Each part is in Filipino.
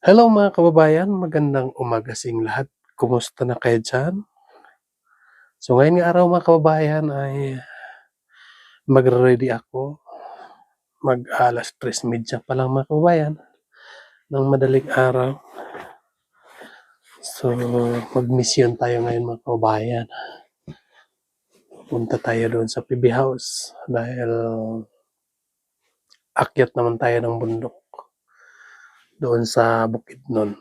Hello mga kababayan, magandang umaga sa inyong lahat. Kumusta na kayo diyan? So ngayong araw mga kababayan ay magre-ready ako. Mag-a-alas 3:30 pa lang mga kababayan ng madaling araw. So magmisyon tayo ngayon mga kababayan. Punta tayo doon sa PB House dahil akyat naman tayo ng bundok doon sa Bukidnon.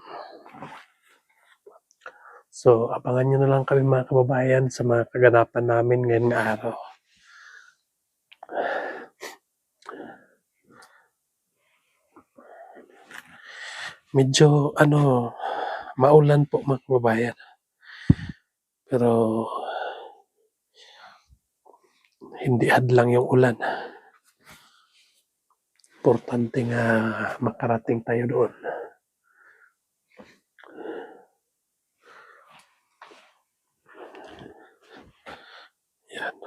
So abangan nyo na lang kami mga kababayan sa mga kaganapan namin ngayong araw. Medyo maulan po mga kababayan. Pero hindi hadlang yung ulan. Importante nga makarating tayo doon. Yan.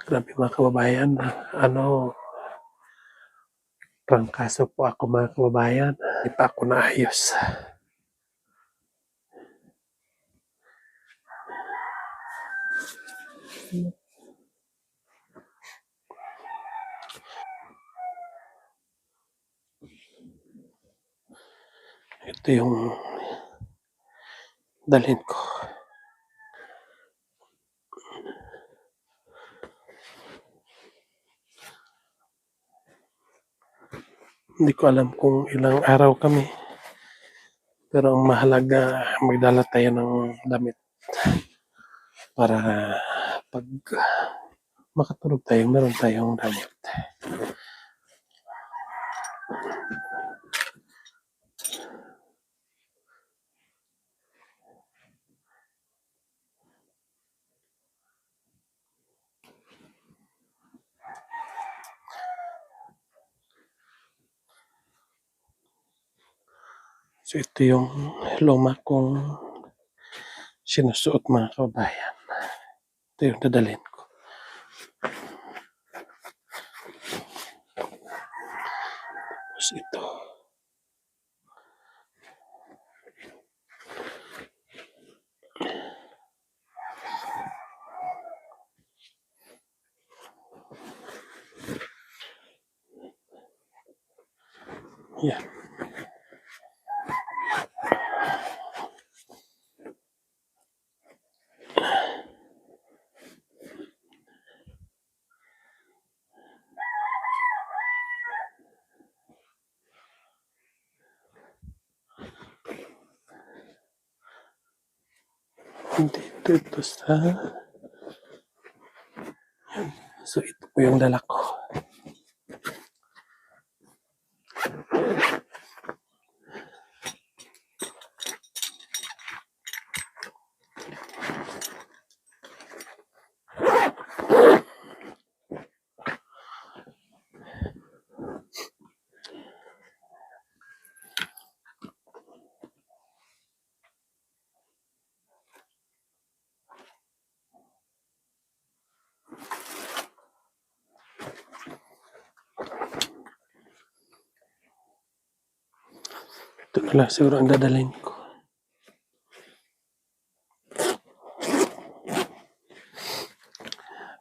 Grabe mga kababayan, trangkaso po ako mga kababayan. Hindi pa ako naayos. Ito yung dalhin ko. Hindi ko alam kung ilang araw kami. Pero ang mahalaga, magdala tayo ng damit para pag makatulog tayo, meron tayong damit. So ito yung luma kong sinusuot mga kababayan. Ito yung dadalhin ko. Tapos ito. Yan. Dito sa... So ito po yung dala ko. Ito na lang siguro ang dadalhin ko.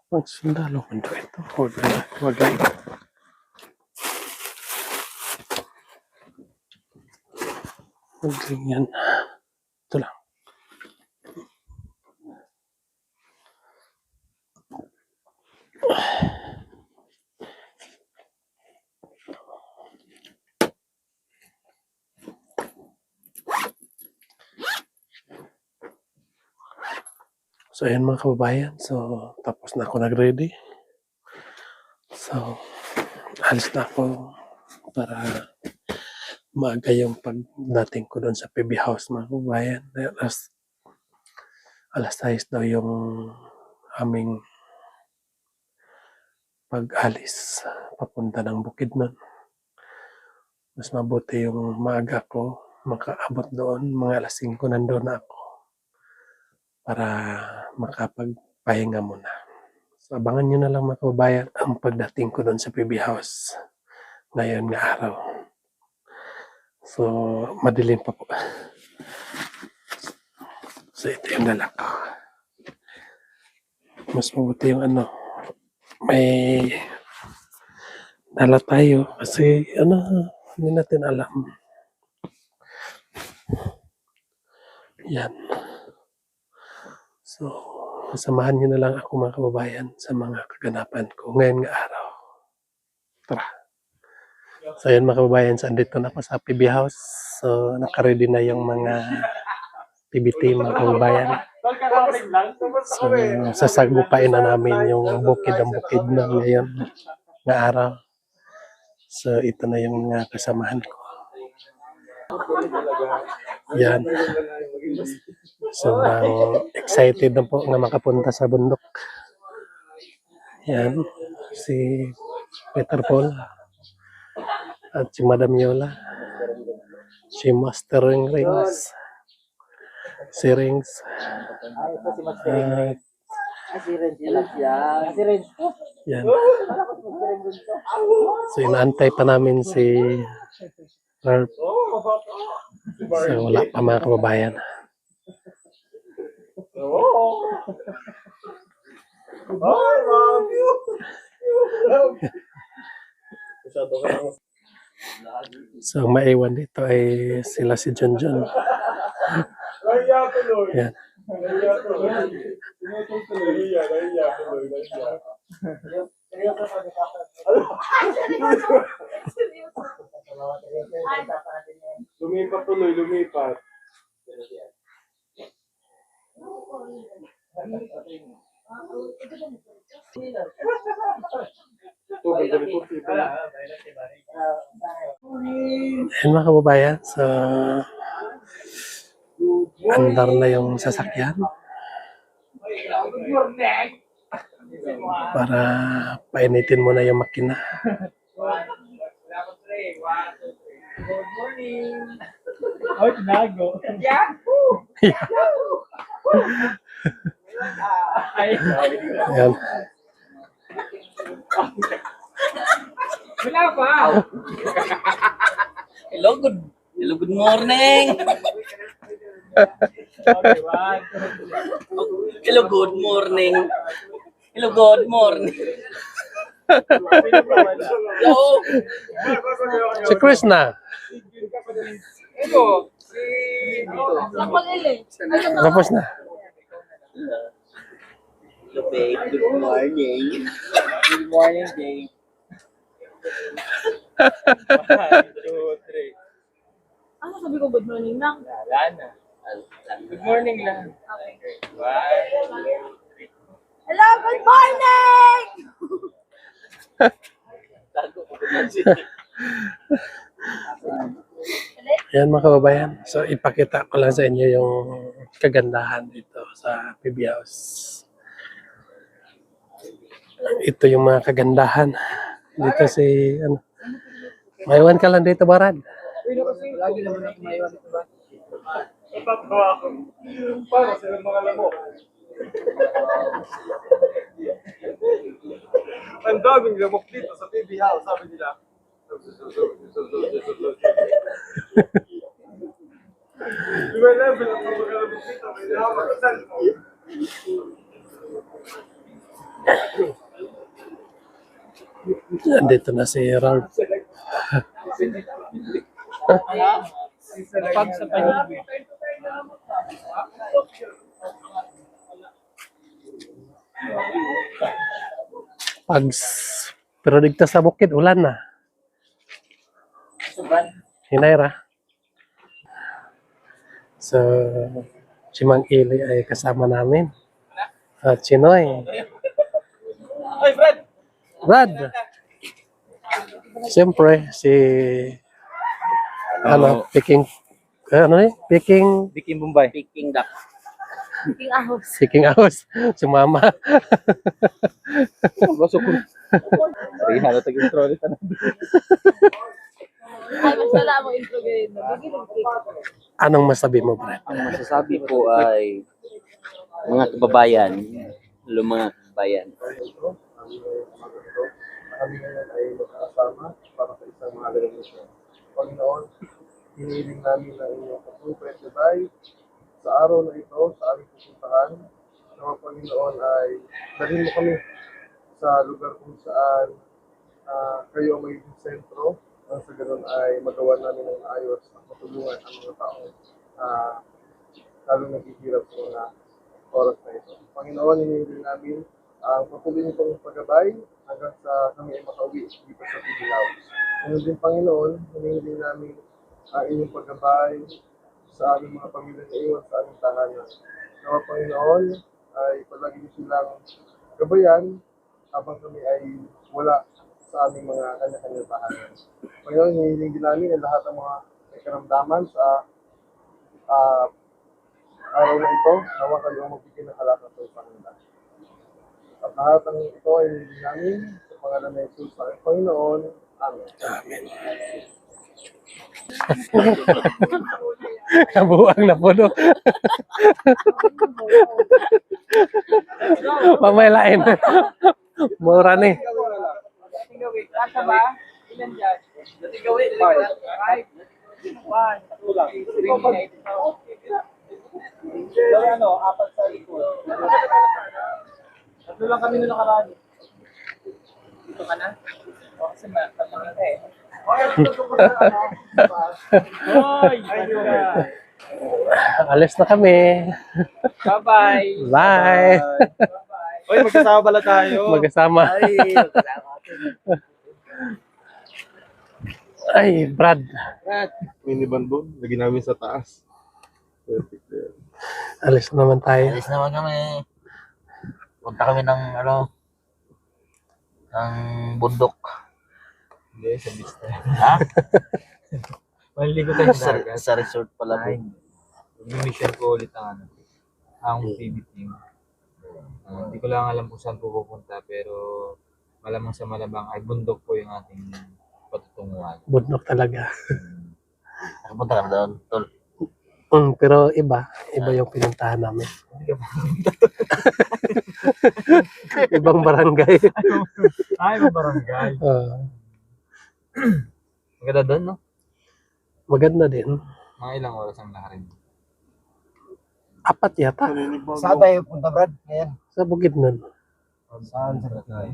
Pang sundalo man daw ito. Huwag lang. Huwag lang yan. Ito lang. So ayan mga kababayan. So tapos na ako nag-ready. So alis na ako para maaga yung pagdating ko doon sa PB House mga kababayan. Alas 6 daw yung aming pag-alis papunta ng Bukidnon. Mas mabuti yung maaga ko makaabot doon. Mga alas 5 nandoon na ako. para makapagpahinga muna. So, abangan nyo na lang mga kababayan ang pagdating ko doon sa PB House ngayon nga araw. So, madilim pa po. So, ito yung dala ko. Mas mabuti yung may dala tayo kasi hindi natin alam. Yan. So, samahan nyo na lang ako mga kababayan sa mga kaganapan ko ngayon nga araw. Tara. So, yan mga kababayan, so, andito na ako sa PB House. So, nakaready na yung mga PB team mga kababayan. So, sasagupain na namin yung bukid ang bukid na ngayon na araw. So, ito na yung mga kasamahan ko. Yan. Sobrang excited na po na makapunta sa bundok. Yan. Si Peter Paul at si Madam Yola. Si Master Rings. Si Rings. Yan. So, inaantay pa namin si Herb. So, wala pa mga kababayan. So, maiwan dito ay sila si John John. Yan. Lumipat tuloy, lumipat. Ayan mga kababayan, so andar na yung sasakyan para painitin muna yung makina. Good morning. Oh, tinago. Yahoo! Ayan. Wala pa. Hello, good morning. Hello, good morning. Hello, good morning. Hello. Si Chris na. Ito, Tapos na. Hello, babe. Good morning. good morning, Jay. 1, 2, 3. Ano sabi ko, good morning lang? Wala na. Good morning lang. Hello, good morning! Ayan mga kababayan. So ipakita ko lang sa inyo yung kagandahan dito sa PB House. Ito yung mga kagandahan. Dito si maiwan ka lang dito, Barad. Lagi naman ako maiwan ito ba? Natatawa ako. Para silang mga lamok. Ang daming lamok dito sa PB House, sabi nila. May level ang mga lamok dito. May hawak sa cellphone. Andito na si Ralph. Pag sa paligid. Pero dito sa bukid, ulan na. Hinayra. So, si Mang Ili ay kasama namin. At si Noy. Ay, Fred! Brad! Siyempre, si Peking Bikin Bombay. Picking duck. King ahos. Peking House. Si Mama. Basok ko. Sige, halo tag-intro ulit. Ay, mas wala mo intro ganyan. Bigyan ng cake. Anong masabi mo, Brad? Ang masasabi ko ay Mga kababayan. Hello mga kababayan. Kami ngayon ay magkakasama para sa isang mahalagang misyon. Panginoon, hinihiling namin na inyong pagpupret gabay sa araw na ito, sa aming pupuntahan. Nawa Panginoon ay dalhin mo kami sa lugar kung saan kayo ang magiging sentro. Nang sa ganun ay magawa namin ng ayos at matulungan ang mga taong lalong naghihirap sa mga oras na ito. Panginoon, hinihiling namin ang patuloy nitong paggabay hanggang sa kami ay makauwi dito sa Pililaw. Ngayon din, Panginoon, hinihiling namin ang inyong paggabay sa aming mga pamilya na iwan sa aming tahanan. Nawa Panginoon, ay palagi niyo silang gabayan habang kami ay wala sa aming mga kanya-kanya tahanan. Panginoon, hinihiling din namin ang lahat ng mga may karamdaman sa araw na ito, nawa kayo ang magbigay ng halakas sa Panginoon. At lahat ng ito ay hinihiling namin sa pangalan ng Jesus na aming Panginoon. Amen. Kabuang na po, no? Mamaya lain. Mura ni. Dating gawin. Kasa ba? Ilan dyan? Dating gawin. 5. 1. 2 lang. Ano, 4 sa likod. Tatlo lang kami nung nakaraan. Dito ka na? O, kasi matamang ka eh. Hoy! Alis na kami. Bye-bye! Bye. Hoy, magkasama pala tayo. Magkasama. Ay, Brad. Minivan doon. Lagi namin sa taas. Perfect yan. Alis na naman tayo. Alis naman kami. Punta kami ng ng bundok. Hindi, sa beach tayo. Ha? Maliligo tayo sa dagat. Sa resort pala po. Mission ko ulit ang PB team. Hindi ko lang alam kung saan po pupunta pero malamang sa malabang ay bundok po yung ating patutunguhan. Bundok talaga. Nakapunta ka na doon, tol. Pero iba yung pinuntahan namin. Ibang barangay. Ay, barangay. Maganda doon, no? Maganda din. Mga ilang oras ang lakarin. 4 yata. Saan tayo punta, Brad? Ngayon. Sa Bukidnon. Saan sa tayo?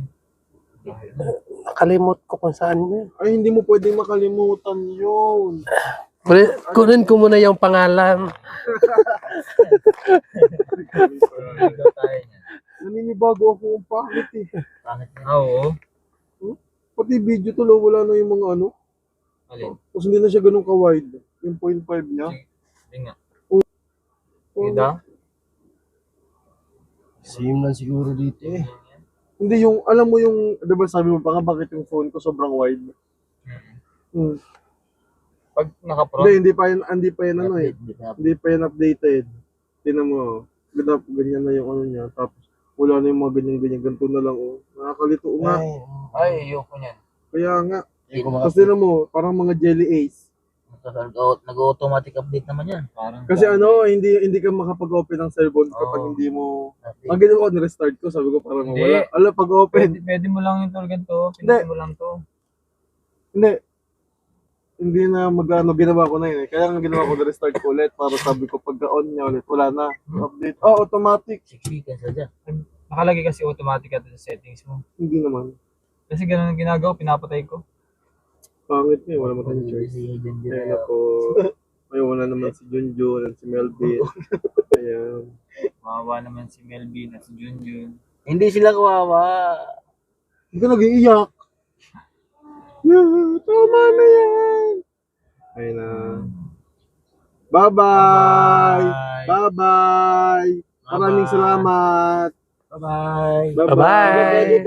Nakalimot ko kung saan yun. Ay, hindi mo pwedeng makalimutan yun. Kunin ko muna yung pangalan. Naligaw tayo niya. Naninibago ako ang pangit eh. Pangit na. Oo. Pati video tulo, wala na yung mga ano. Alin? Tapos hindi na siya ganun ka-wide. Yung 0.5 niya. Hindi nga. Kita? Same lang siguro dito eh. Hindi yung, alam mo yung, diba sabi mo pa nga, bakit yung phone ko sobrang wide? Pag naka-front, Hindi pa yan ano eh. Hindi pa yan updated. Tingnan mo, ganyan na yung ano niya. Tapos, wala na yung mga ganyan-ganyan. Ganito na lang oh. Nakakalito nga. ay, ayoko niyan. Kaya nga. Hindi ko Tapos tingnan mo, parang mga jelly ace. Nag-automatic update naman yan. Parang Kasi ano, hindi ka makapag-open ng cellphone kapag Oo. hindi mo... update. Ang ginawa ko, nirestart ko, sabi ko parang Hindi. wala. Ala, pag-open. Pwede mo lang yung tulgan to. Hindi. Pinutin mo lang to. Hindi na mag-ano, ginawa ko na yun eh. Kaya nga ginawa ko, nirestart ko ulit para sabi ko pagka-on niya ulit, wala na. Update. Oh, automatic. Siksikan sa dyan. Nakalagay kasi automatic at sa settings mo. Hindi naman. Kasi ganun ang ginagawa, pinapatay ko. Pangit niya, wala mo tayong choice. Ayan ako. Ay, wala naman si Junjun at si Melvin. Ayan. Mawawa naman si Melvin at si Junjun. Hindi sila kawawa. Hindi ka nag-iiyak. Yeah, tama na yan. Ayun na. Bye-bye. Bye-bye. Maraming salamat. Bye-bye. Bye-bye.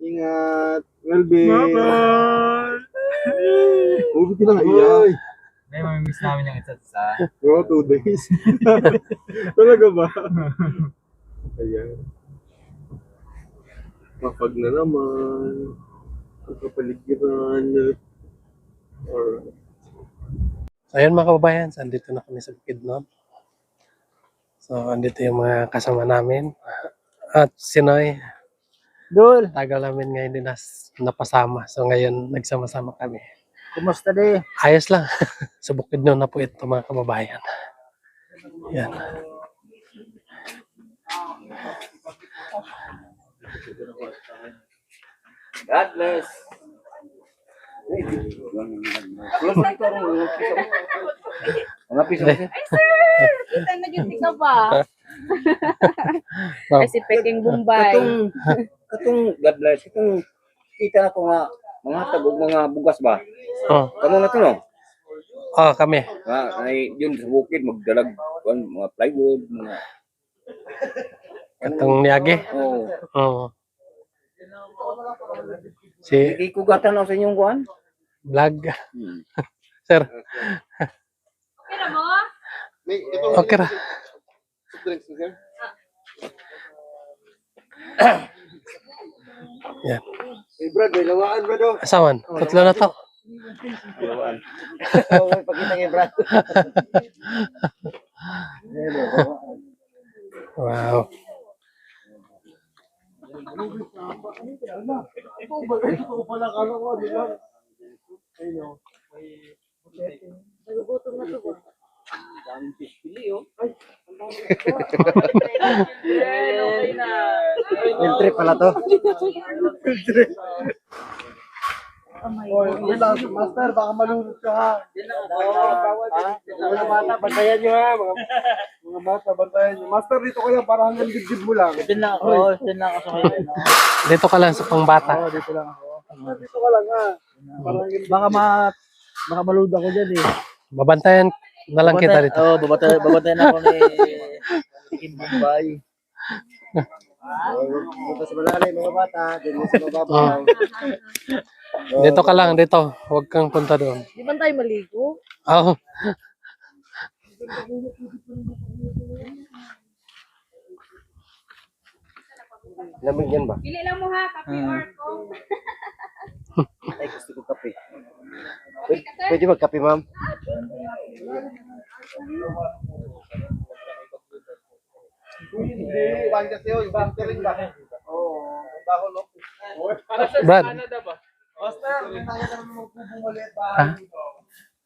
Ingat. Melvin. Bye-bye. Huwag ka na iyak. Ngayon, mamimiss namin yung isa't isa. Oo, 2 days. Talaga ba? Ayan. Mapag na naman. Ang kapaligiran. Alright. So, ayun mga kababayan, andito na kami sa Bukidnon. So, andito yung mga kasama namin. At si Noy, Dul, tagal namin ngayon din napasama. So, ngayon nagsama-sama kami. kumusta di? Ayos lang. Subukid na po ito mga kababayan. Yan. God bless. Mga piso kasi. Kita na yun ka pa. Ay, si Peking Bombay. Katong God bless. Katong kita ko nga mga tagog mga bugas ba. Oh, Kamo na to no. kami. Ay yun sa bukid magdalag mga plywood, mga Katong niyagi. oh. Oh. Si Hindi ko gatan sa inyong kuan. Vlog. Sir, Okay na mo? May ito. okay ra. Soft drinks, sir. Yan. Hey, Brad, may lawaan ba do? Asawan, tatlo na to. Oh, may pakita kay Brad. Wow. Okay na. Filtre pala to. Oh my Oy, God. wait lang, Master, baka malunod ka ha. Mga bata, bantayan nyo ha. Mga bata, bantayan nyo. Master, dito ko lang para hanggang dibdib mo lang. Diyan lang ako sa kayo. Dito ka lang sa pangbata. Oo, dito lang ako. Dito ka lang ha. Para hanggang Baka malud ako diyan eh. Babantayan na lang kita dito. Oo, babatayan ako ni Peking Bombay. dito sa malalim, mga bata. Dito sa mababaw. Dito ka lang, dito. Huwag kang punta doon. Di ba tayo maligo? Oh. Lamig yan ba? Pili lang mo ha, kape or coke. Ay, gusto ko kape. Pwede magkape, ma'am? Hindi, wine kasi yun. Ring ba? Oo, dahon no? Brad, Master, may tayo na magpupumulit ba? Ha?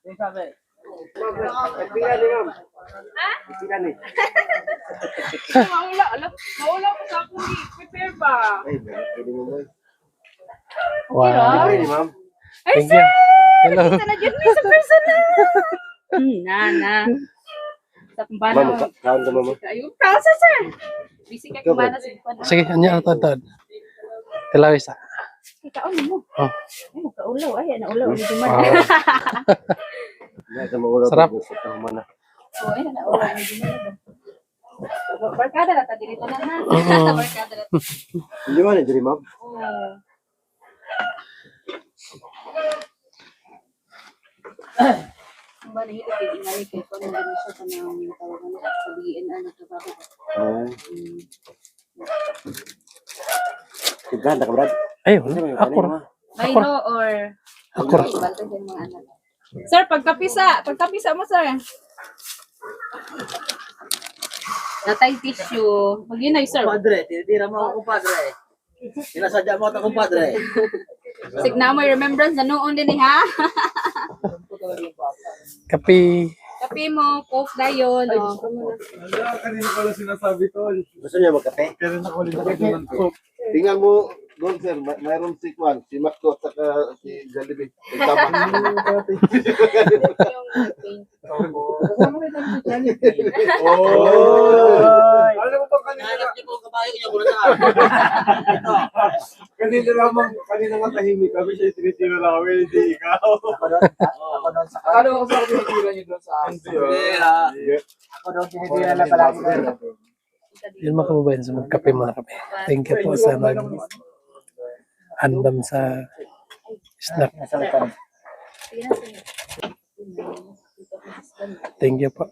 Yung sabi, Pila ni ma'am. Ha? Pila ni. Maula ko sa akong prepare ba? Ay, pwede mo boy. wow. Pwede ni ma'am. Ay, Thank you. Hello. kita na dyan sa personal. Na. Sa kumbana. Ma'am, kaon ka ma'am. Ayun, pausa sir. Busy ka kumbana sa kumbana. Sige, anya atad. Tilawisa. Ikaon mo. Oh. Ay, magkaulaw. Ay, naulaw. Hindi man. Wow. Nasa mga Sarap. Sa mana. Oo, ay, naulaw. Hindi man. Barkada na, tadilito na na. Barkada na. Hindi man, hindi ma'am. Oo. Ang ba nahito kay ingay kay kung ano din siya kanang tawagan na sabihin ano to bago. Tiganda ka, Brad. Ay, ako ra. Mayro or Ako ra. bantay din mga anak. Sir, pagkapisa mo sir. Natay tissue. Maginay sir. padre, tinitira mo ako padre. Sinasadya mo ako padre. Signa mo remembrance na noon din ha. Kapi. Kape mo, coke dayon. Kanina pala sinasabi tol. Gusto niya magkape? Kaya ako ulit tingnan mo doon sir, mayroon si Kwan, si Marco at saka si Jollibee. Alam mo pa kanina po kabayo niya muna na. kanina nga tahimik kami siya tinitira namin, hindi ikaw. Ako doon sa Ano ko sa tinitira niyo doon sa Ako doon tinitira na palagi doon. Yun mga kababayan sa magkape mga kape. Thank you po sa andam sa snack. Thank you po.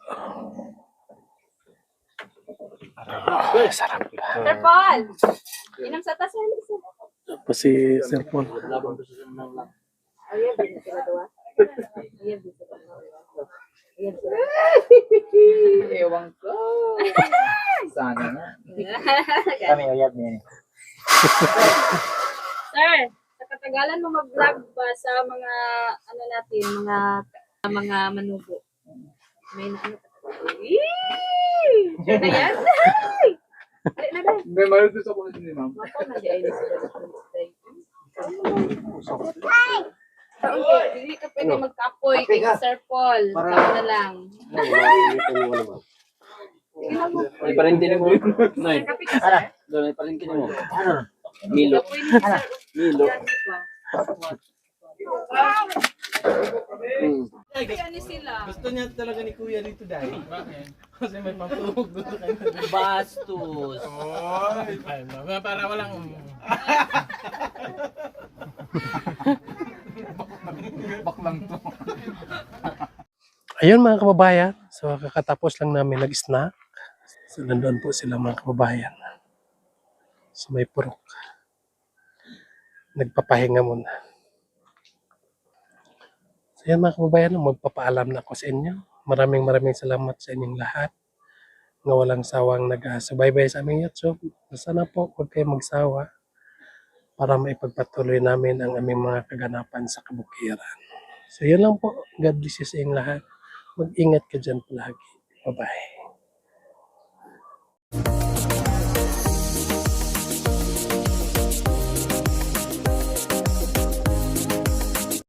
Sarap. Sir Paul. Inom sa tas sir. Po si Sir Paul. Ayan, din sila doon. Ayan, din sila. Ayan sir. Ewan ko. Sana nga. Kami, uyab niya. Sir, sa katagalan mo mag-vlog ba sa mga ano natin, mga manubo? May na ano ka? Sure na yan? Ay! Na dahil. May malutos ako ni ma'am. Mako na di ay sila. Taon ko, hindi ka pwede magkapoy kay Sir Paul. Tao na lang. May parintin mo. Noy. Kapi ka, sir. Doon, may parintin mo. Milo. Kapoy ni Sir. Milo. Yan, di ba? Kapi ano sila? Gusto niya talaga ni Kuya dito dahil. Kasi may pampuhog doon kayo. Bastos. Ay, para walang... Baklang to. Ayun mga kababayan, so kakatapos lang namin nag-snack. So nandun po sila mga kababayan. So may purok. Nagpapahinga muna. So yan mga kababayan, magpapaalam na ako sa inyo. Maraming salamat sa inyong lahat na walang sawang nag-subaybay sa aming YouTube. Sana po huwag kayong magsawa para maipagpatuloy namin ang aming mga kaganapan sa kabukiran. So yun lang po. God bless you sa inyong lahat. Mag-ingat ka dyan palagi. Bye-bye.